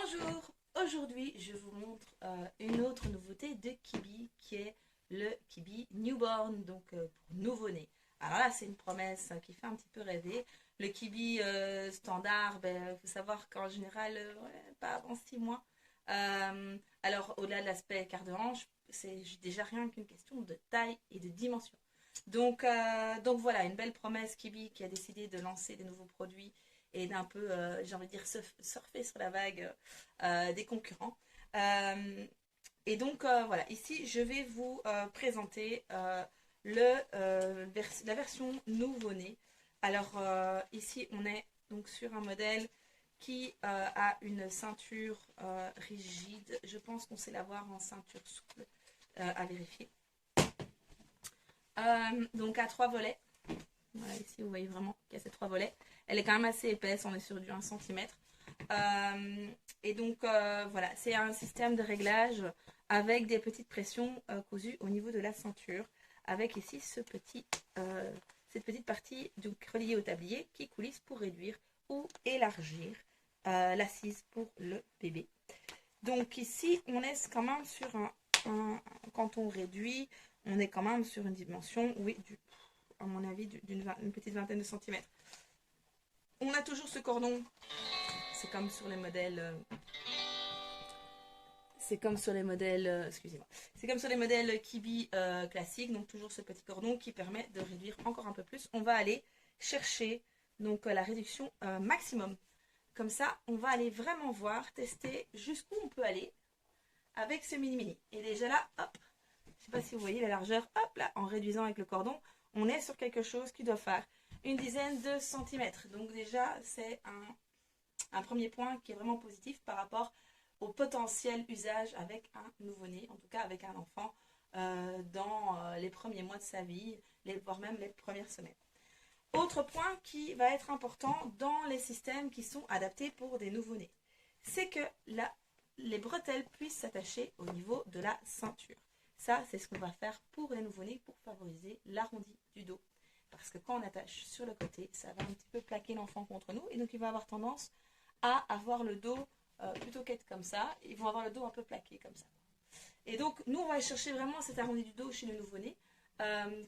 Bonjour, aujourd'hui je vous montre une autre nouveauté de Kibi qui est le Kibi Newborn, donc pour nouveau-né. Alors là c'est une promesse qui fait un petit peu rêver. Le Kibi standard, il faut savoir qu'en général, ouais, pas avant 6 mois. Alors au-delà de l'aspect quart de hanche, c'est déjà rien qu'une question de taille et de dimension. Donc voilà, une belle promesse Kibi qui a décidé de lancer des nouveaux produits et d'un peu, j'ai envie de dire, surfer sur la vague des concurrents. Voilà, ici je vais vous présenter la version nouveau-né. Alors ici on est donc sur un modèle qui a une ceinture rigide. Je pense qu'on sait l'avoir en ceinture souple, à vérifier. Donc à 3 volets. Voilà, ici vous voyez vraiment qu'il y a ces 3 volets. Elle est quand même assez épaisse, on est sur du 1 cm. Voilà, c'est un système de réglage avec des petites pressions cousues au niveau de la ceinture. Avec ici cette petite partie donc reliée au tablier qui coulisse pour réduire ou élargir l'assise pour le bébé. Donc ici on est quand même sur quand on réduit, on est quand même sur une dimension, oui, à mon avis, d'une petite vingtaine de centimètres. On a toujours ce cordon, c'est comme sur les modèles, excusez-moi, c'est comme sur les modèles Kibi classiques, donc toujours ce petit cordon qui permet de réduire encore un peu plus. On va aller chercher donc la réduction maximum. Comme ça, on va aller vraiment voir, tester jusqu'où on peut aller avec ce mini-mini. Et déjà là, hop, je ne sais pas si vous voyez la largeur, hop là, en réduisant avec le cordon, on est sur quelque chose qui doit faire une dizaine de centimètres. Donc déjà, c'est un premier point qui est vraiment positif par rapport au potentiel usage avec un nouveau-né, en tout cas avec un enfant, dans les premiers mois de sa vie, voire même les premières semaines. Autre point qui va être important dans les systèmes qui sont adaptés pour des nouveau-nés, c'est que les bretelles puissent s'attacher au niveau de la ceinture. Ça, c'est ce qu'on va faire pour les nouveau-nés pour favoriser l'arrondi du dos. Parce que quand on attache sur le côté, ça va un petit peu plaquer l'enfant contre nous et donc il va avoir tendance à avoir le dos plutôt qu'être comme ça. Ils vont avoir le dos un peu plaqué comme ça. Et donc, nous, on va chercher vraiment cet arrondi du dos chez le nouveau-né,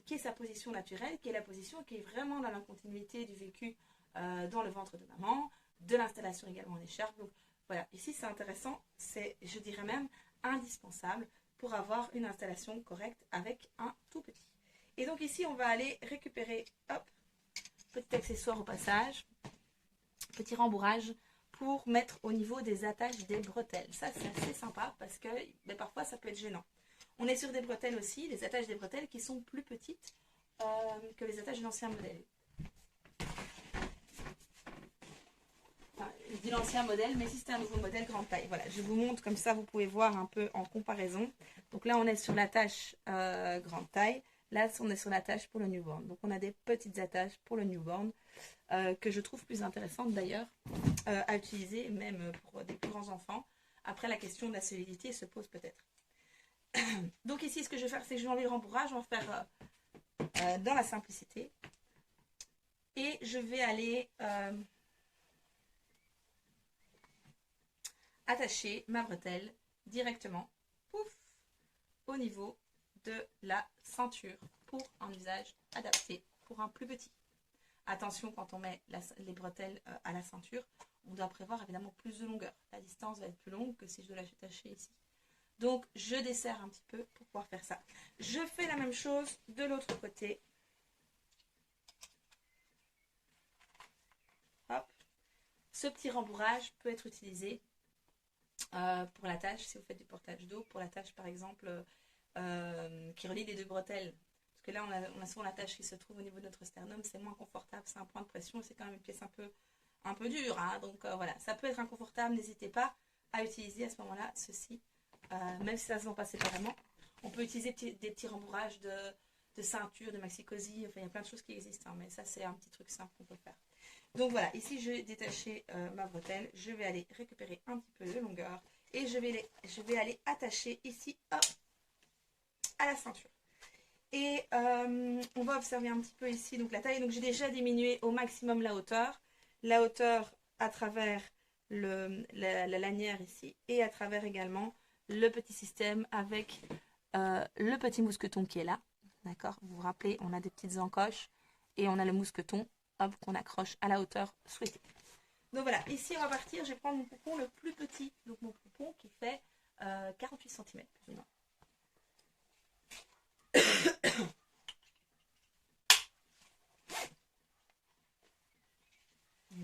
qui est sa position naturelle, qui est la position qui est vraiment dans la continuité du vécu dans le ventre de maman, de l'installation également en écharpe. Donc voilà, ici c'est intéressant, c'est, je dirais même, indispensable pour avoir une installation correcte avec un tout petit. Et donc ici, on va aller récupérer, hop, petit accessoire au passage, petit rembourrage pour mettre au niveau des attaches des bretelles. Ça, c'est assez sympa parce que parfois, ça peut être gênant. On est sur des bretelles aussi, les attaches des bretelles qui sont plus petites que les attaches de l'ancien modèle. Enfin, je dis l'ancien modèle, mais si c'était un nouveau modèle grande taille. Voilà, je vous montre comme ça, vous pouvez voir un peu en comparaison. Donc là, on est sur l'attache grande taille. Là, on est sur l'attache pour le newborn. Donc on a des petites attaches pour le newborn que je trouve plus intéressantes d'ailleurs à utiliser, même pour des plus grands enfants. Après, la question de la solidité se pose peut-être. Donc ici, ce que je vais faire, c'est que je vais enlever le rembourrage. On va faire dans la simplicité. Et je vais aller attacher ma bretelle directement, pouf, au niveau de la ceinture pour un usage adapté pour un plus petit. Attention, quand on met les bretelles à la ceinture, on doit prévoir évidemment plus de longueur. La distance va être plus longue que si je dois l'attacher ici. Donc, je desserre un petit peu pour pouvoir faire ça. Je fais la même chose de l'autre côté. Hop. Ce petit rembourrage peut être utilisé pour l'attache, si vous faites du portage dos, pour l'attache par exemple qui relie les deux bretelles. Parce que là, on a souvent l'attache qui se trouve au niveau de notre sternum, c'est moins confortable, c'est un point de pression, c'est quand même une pièce un peu dure. Hein, donc voilà, ça peut être inconfortable, n'hésitez pas à utiliser à ce moment-là ceci. Même si ça se vend pas séparément, on peut utiliser des petits rembourrages de ceinture, de maxi-cosy, enfin il y a plein de choses qui existent, hein, mais ça c'est un petit truc simple qu'on peut faire. Donc voilà, ici je vais détacher ma bretelle, je vais aller récupérer un petit peu de longueur et je vais aller attacher ici, hop, à la ceinture. Et on va observer un petit peu ici donc la taille, donc j'ai déjà diminué au maximum la hauteur à travers la lanière ici et à travers également le petit système avec le petit mousqueton qui est là. D'accord? Vous vous rappelez, on a des petites encoches et on a le mousqueton qu'on accroche à la hauteur souhaitée. Donc voilà, ici on va partir, je vais prendre mon poupon le plus petit, donc mon poupon qui fait 48 cm plus ou moins.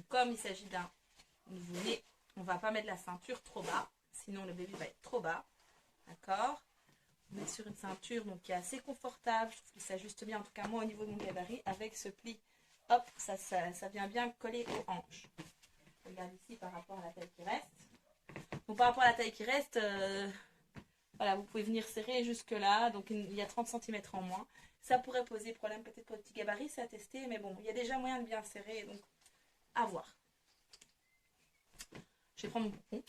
Comme il s'agit d'un nouveau-né, on ne va pas mettre la ceinture trop bas, sinon le bébé va être trop bas. D'accord? On est sur une ceinture donc, qui est assez confortable, je trouve qu'il s'ajuste bien, en tout cas moi au niveau de mon gabarit, avec ce pli, hop, ça vient bien coller aux hanches. Regarde ici par rapport à la taille qui reste. Donc par rapport à la taille qui reste, voilà, vous pouvez venir serrer jusque là, donc il y a 30 cm en moins. Ça pourrait poser problème peut-être pour le petit gabarit, c'est à tester, mais bon, il y a déjà moyen de bien serrer, donc à voir. Je vais prendre mon poupon.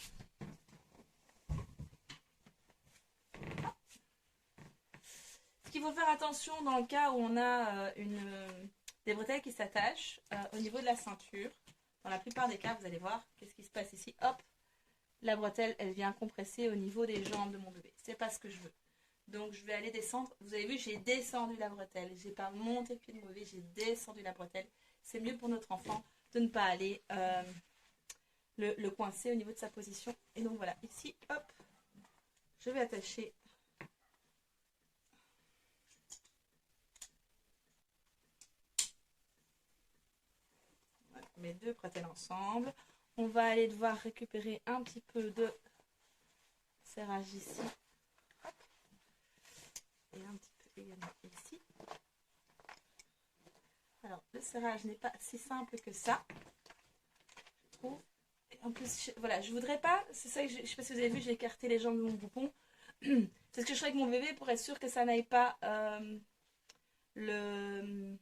Ce qu'il faut faire attention dans le cas où on a des bretelles qui s'attachent au niveau de la ceinture. Dans la plupart des cas, vous allez voir, qu'est-ce qui se passe ici. Hop, la bretelle, elle vient compresser au niveau des jambes de mon bébé. C'est pas ce que je veux. Donc, je vais aller descendre. Vous avez vu, j'ai descendu la bretelle. J'ai pas monté le pied de mon bébé, j'ai descendu la bretelle. C'est mieux pour notre enfant de ne pas aller le coincer au niveau de sa position. Et donc, voilà. Ici, hop, je vais attacher mes deux bretelles ensemble. On va aller devoir récupérer un petit peu de serrage ici. Hop. Et un petit peu également ici. Alors, le serrage n'est pas si simple que ça. Je trouve. Et en plus, voilà, je voudrais pas, c'est ça que je sais pas si vous avez vu, j'ai écarté les jambes de mon poupon. C'est ce que je ferai avec mon bébé pour être sûr que ça n'aille pas le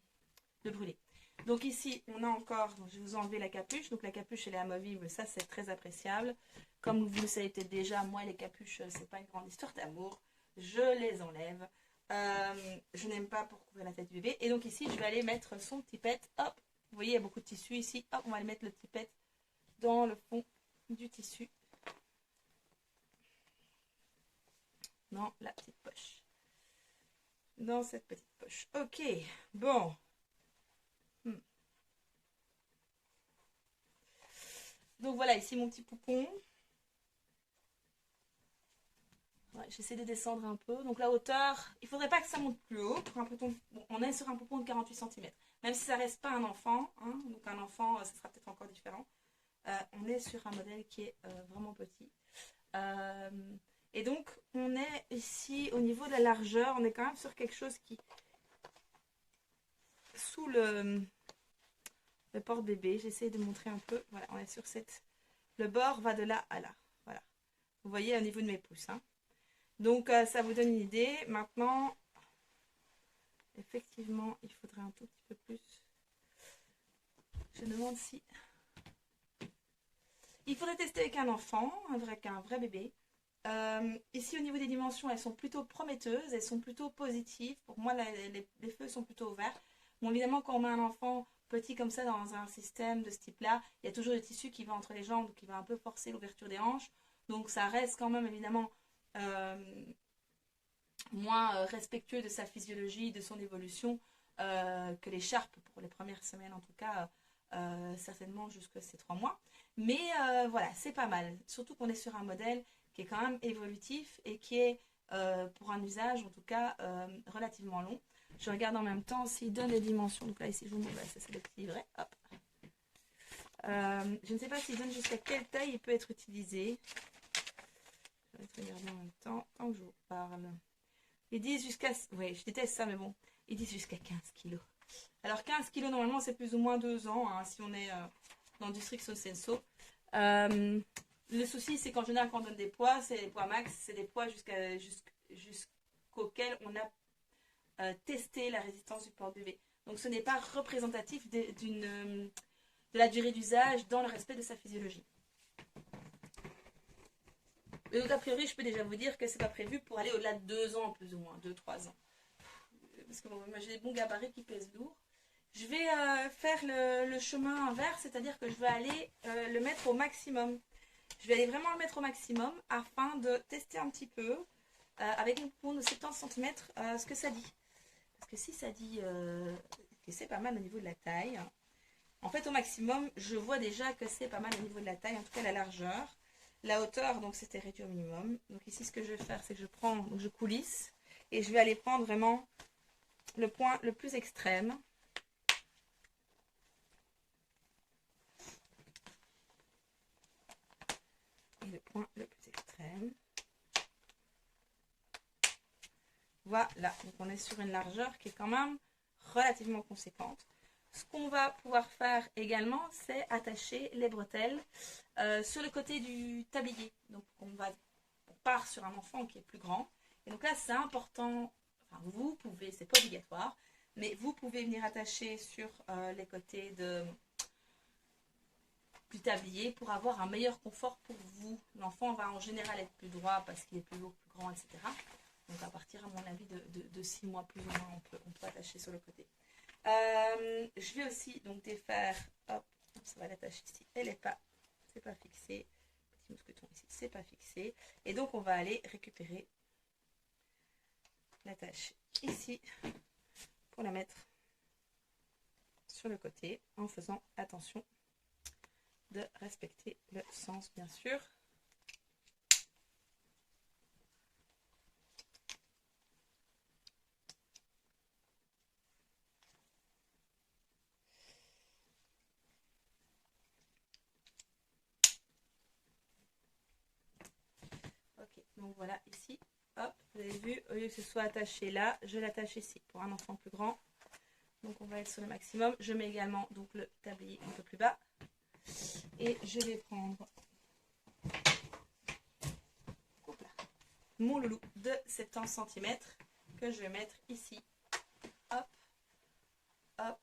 brûler. Donc ici, on a encore, donc je vais vous enlever la capuche. Donc la capuche, elle est amovible, ça c'est très appréciable. Comme vous le savez peut-être déjà, moi les capuches, c'est pas une grande histoire d'amour. Je les enlève. Je n'aime pas pour couvrir la tête du bébé. Et donc ici, je vais aller mettre son tippet. Hop, vous voyez, il y a beaucoup de tissu ici. Hop, on va aller mettre le tippet dans le fond du tissu. Dans la petite poche. Dans cette petite poche. Ok, bon. Donc voilà, ici mon petit poupon. Ouais, j'essaie de descendre un peu. Donc la hauteur, il ne faudrait pas que ça monte plus haut. Pour un poupon, bon, on est sur un poupon de 48 cm. Même si ça reste pas un enfant, hein, donc un enfant, ça sera peut-être encore différent. On est sur un modèle qui est vraiment petit. Et donc, on est ici, au niveau de la largeur, on est quand même sur quelque chose qui... Sous le porte-bébé, j'essaie de montrer un peu. Voilà, on est sur cette... Le bord va de là à là. Voilà. Vous voyez au niveau de mes pouces. Hein. Donc, ça vous donne une idée. Maintenant, effectivement, il faudrait un tout petit peu plus. Je me demande si... Il faudrait tester avec un enfant, avec un vrai bébé. Ici, au niveau des dimensions, elles sont plutôt prometteuses, elles sont plutôt positives. Pour moi, les feux sont plutôt ouverts. Bon, évidemment, quand on met un enfant petit comme ça dans un système de ce type-là, il y a toujours le tissu qui va entre les jambes, qui va un peu forcer l'ouverture des hanches. Donc, ça reste quand même, évidemment, moins respectueux de sa physiologie, de son évolution, que l'écharpe, pour les premières semaines en tout cas, certainement jusqu'à ces 3 mois. Mais voilà, c'est pas mal. Surtout qu'on est sur un modèle qui est quand même évolutif et qui est, pour un usage en tout cas, relativement long. Je regarde en même temps s'il donne les dimensions. Donc là, ici, je vous montre, ça c'est le petit livret. Hop. Je ne sais pas s'il donne jusqu'à quelle taille il peut être utilisé. Je vais regarder en même temps, tant que je vous parle. Ils disent jusqu'à... Oui, je déteste ça, mais bon. Ils disent jusqu'à 15 kg. Alors 15 kg, normalement, c'est plus ou moins 2 ans, hein, si on est dans du Strixo Senso. Le souci, c'est qu'en général, quand on donne des poids, c'est les poids max, c'est des poids jusqu'auxquels on a testé la résistance du porte-bébé. Donc ce n'est pas représentatif de la durée d'usage dans le respect de sa physiologie. Et donc a priori, je peux déjà vous dire que c'est pas prévu pour aller au-delà de 2 ans, plus ou moins, 2-3 ans. Parce que bon, j'ai des bons gabarits qui pèsent lourd. Je vais faire le chemin inverse, c'est-à-dire que je vais aller le mettre au maximum. Je vais aller vraiment le mettre au maximum afin de tester un petit peu avec mon poupon de 70 cm ce que ça dit. Parce que si ça dit que c'est pas mal au niveau de la taille, en fait au maximum, je vois déjà que c'est pas mal au niveau de la taille, en tout cas la largeur. La hauteur, donc c'était réduit au minimum. Donc ici ce que je vais faire, c'est que je prends, donc je coulisse et je vais aller prendre vraiment le point le plus extrême. Et le point le plus extrême. Voilà, donc on est sur une largeur qui est quand même relativement conséquente. Ce qu'on va pouvoir faire également, c'est attacher les bretelles sur le côté du tablier. Donc on part sur un enfant qui est plus grand. Et donc là, c'est important, enfin vous pouvez, c'est pas obligatoire, mais vous pouvez venir attacher sur les côtés du tablier pour avoir un meilleur confort pour vous. L'enfant va en général être plus droit parce qu'il est plus lourd, plus grand, etc. Donc à partir, à mon avis, de 6 mois plus ou moins, on peut attacher sur le côté. Je vais aussi donc défaire, hop, ça va l'attacher ici. Elle n'est pas, c'est pas fixé. Petit mousqueton ici, c'est pas fixé. Et donc on va aller récupérer l'attache ici pour la mettre sur le côté en faisant attention de respecter le sens, bien sûr. Ok, donc voilà, ici, hop, vous avez vu, au lieu que ce soit attaché là, je l'attache ici pour un enfant plus grand. Donc on va être sur le maximum. Je mets également donc le tablier un peu plus bas. Et je vais prendre mon loulou de 70 cm que je vais mettre ici. Hop, hop.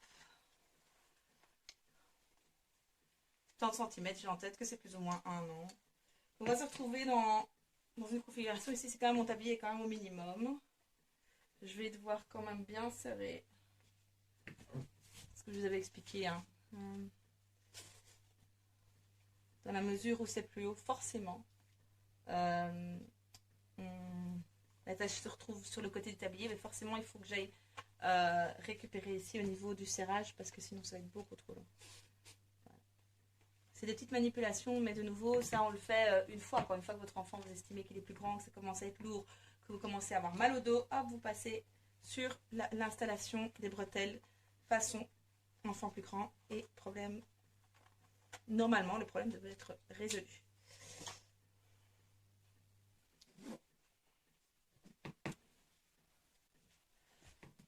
70 cm, j'ai en tête que c'est plus ou moins 1 an. On va se retrouver dans une configuration. Ici, c'est quand même mon tablier est quand même au minimum. Je vais devoir quand même bien serrer. Ce que je vous avais expliqué. Hein. Dans la mesure où c'est plus haut, forcément. La tâche se retrouve sur le côté du tablier, mais forcément il faut que j'aille récupérer ici au niveau du serrage parce que sinon ça va être beaucoup trop long. Voilà. C'est des petites manipulations, mais de nouveau ça on le fait une fois que votre enfant vous estimez qu'il est plus grand, que ça commence à être lourd, que vous commencez à avoir mal au dos, hop, vous passez sur l'installation des bretelles façon enfant plus grand et problème, normalement le problème devrait être résolu.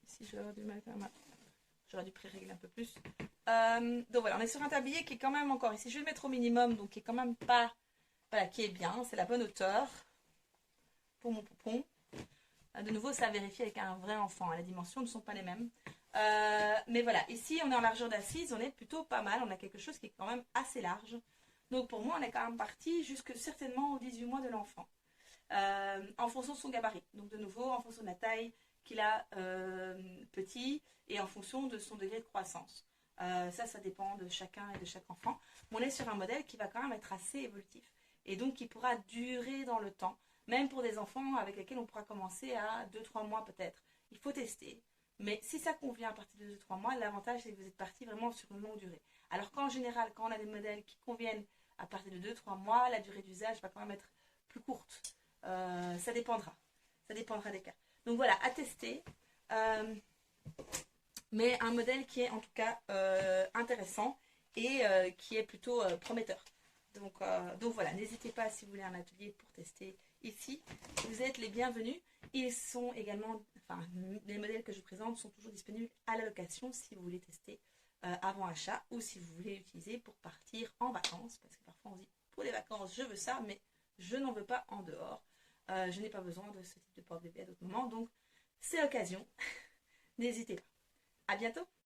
Si je vais avoir du mal à j'aurais dû pré-régler un peu plus. Donc voilà, on est sur un tablier qui est quand même encore ici. Je vais le mettre au minimum, donc qui est quand même pas, voilà, qui est bien. C'est la bonne hauteur pour mon poupon. De nouveau, ça à vérifier avec un vrai enfant. Les dimensions ne sont pas les mêmes. Mais voilà, ici on est en largeur d'assise, on est plutôt pas mal. On a quelque chose qui est quand même assez large. Donc pour moi, on est quand même parti jusque certainement aux 18 mois de l'enfant. En fonction de son gabarit. Donc de nouveau, en fonction de la taille qu'il a petit et en fonction de son degré de croissance. Ça dépend de chacun et de chaque enfant. Mais on est sur un modèle qui va quand même être assez évolutif et donc qui pourra durer dans le temps, même pour des enfants avec lesquels on pourra commencer à 2-3 mois peut-être. Il faut tester. Mais si ça convient à partir de 2-3 mois, l'avantage c'est que vous êtes parti vraiment sur une longue durée. Alors qu'en général, quand on a des modèles qui conviennent à partir de 2-3 mois, la durée d'usage va quand même être plus courte. Ça dépendra. Ça dépendra des cas. Donc voilà, à tester. Mais un modèle qui est en tout cas intéressant et qui est plutôt prometteur. Donc voilà, n'hésitez pas si vous voulez un atelier pour tester ici. Vous êtes les bienvenus. Ils sont également, enfin, les modèles que je présente sont toujours disponibles à la location si vous voulez tester avant achat ou si vous voulez l'utiliser pour partir en vacances. Parce que parfois on dit, pour les vacances, je veux ça, mais je n'en veux pas en dehors. Je n'ai pas besoin de ce type de porte-bébé à d'autres moments. Donc, c'est l'occasion. N'hésitez pas. À bientôt.